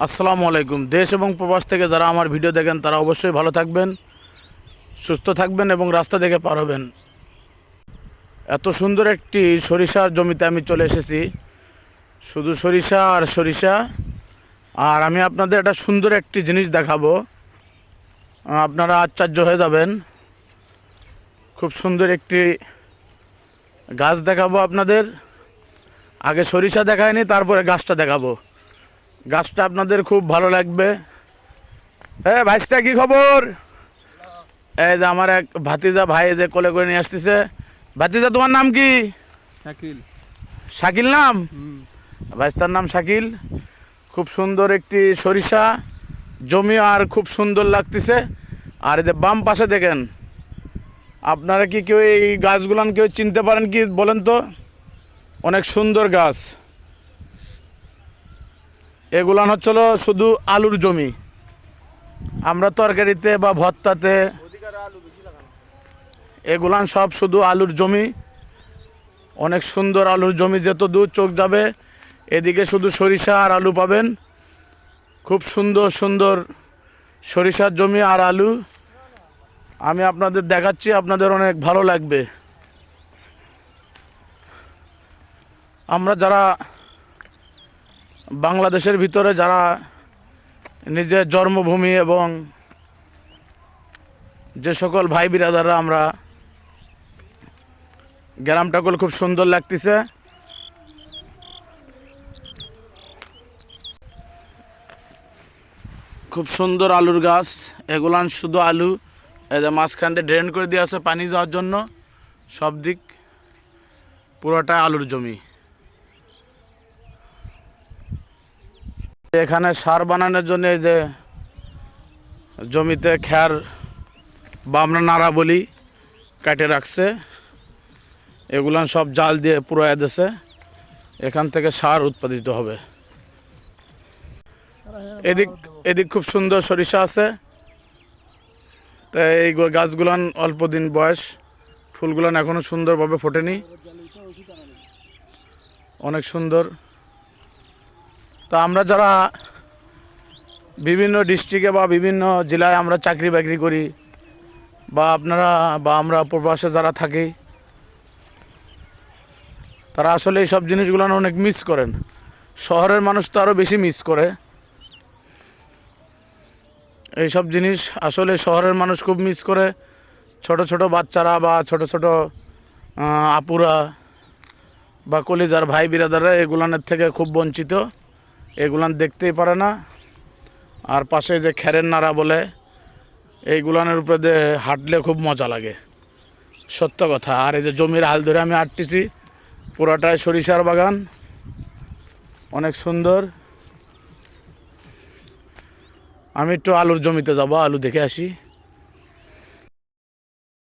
আসসালামু আলাইকুম। দেশ এবং প্রবাস থেকে যারা আমার ভিডিও দেখেন তারা অবশ্যই ভালো থাকবেন, সুস্থ থাকবেন এবং রাস্তা দেখে পার হবেন। এত সুন্দর একটি সরিষার জমিতে আমি চলে এসেছি। শুধু সরিষা আর সরিষা। আর আমি আপনাদের একটা সুন্দর একটি জিনিস দেখাবো, আপনারা আশ্চর্য হয়ে যাবেন। খুব সুন্দর একটি গাছ দেখাবো আপনাদের। আগে সরিষা দেখায়নি, তারপরে গাছটা দেখাবো। গাছটা আপনাদের খুব ভালো লাগবে। হ্যাঁ ভাইস্তা, কি খবর? এই যে আমার এক ভাতিজা ভাই যে কোলে করে নিয়ে আসতেছে। ভাতিজা, তোমার নাম কি? শাকিল। শাকিল নাম? ভাইস্তার নাম শাকিল। খুব সুন্দর একটি সরিষা জমি আর খুব সুন্দর লাগতেছে। আর এই যে বাম পাশে দেখেন, আপনারা কি কেউ এই গাছগুলান কেউ চিনতে পারেন কি বলেন তো? অনেক সুন্দর গাছ। এগুলান হচ্ছিল শুধু আলুর জমি। আমরা তরকারিতে বা ভর্তাতে এগুলান সব শুধু আলুর জমি। অনেক সুন্দর আলুর জমি, যত দূর চোখ যাবে এদিকে শুধু সরিষা আর আলু পাবেন। খুব সুন্দর সুন্দর সরিষার জমি আর আলু আমি আপনাদের দেখাচ্ছি, আপনাদের অনেক ভালো লাগবে। আমরা যারা বাংলাদেশের ভিতরে যারা নিজের জন্মভূমি এবং যে সকল ভাই বিরাদাররা আমরা, গ্রামটাগুলো খুব সুন্দর লাগতেছে। খুব সুন্দর আলুর গাছ। এগুলান শুধু আলু। এই যে মাঝখান দিয়ে ড্রেন করে দিয়ে আছে পানি যাওয়ার জন্য। সব দিক পুরোটাই আলুর জমি। এখানে সার বানানোর জন্য এই যে জমিতে খ্যার বা আমরা নাড়া বলি কাটে রাখছে। এগুলান সব জাল দিয়ে পুরো দিয়েছে। এখান থেকে সার উৎপাদিত হবে। এদিক এদিক খুব সুন্দর সরিষা আছে। তাই এই গাছগুলান অল্প দিন বয়স, ফুলগুলান এখনো সুন্দরভাবে ফোটেনি। অনেক সুন্দর। তা আমরা যারা বিভিন্ন ডিস্ট্রিক্টে বা বিভিন্ন জেলায় আমরা চাকরি বাকরি করি, বা আপনারা বা আমরা প্রবাসে যারা থাকি, তারা আসলে এইসব জিনিসগুলো অনেক মিস করেন। শহরের মানুষ তো আরও বেশি মিস করে এইসব জিনিস। আসলে শহরের মানুষ খুব মিস করে। ছোট ছোট বাচ্চারা বা ছোট ছোট আপুরা বা কলিজার ভাই বিরাদাররা এগুলানের থেকে খুব বঞ্চিত। এগুলান দেখতেই পারে না। আর পাশে যে খ্যারের নাড়া বলে, এইগুলানের উপরে হাঁটলে খুব মজা লাগে, সত্য কথা। আর এই যে জমির হাল ধরে আমি হাঁটতেছি, পুরাটাই সরিষার বাগান, অনেক সুন্দর। আমি একটু আলুর জমিতে যাব, আলু দেখে আসি।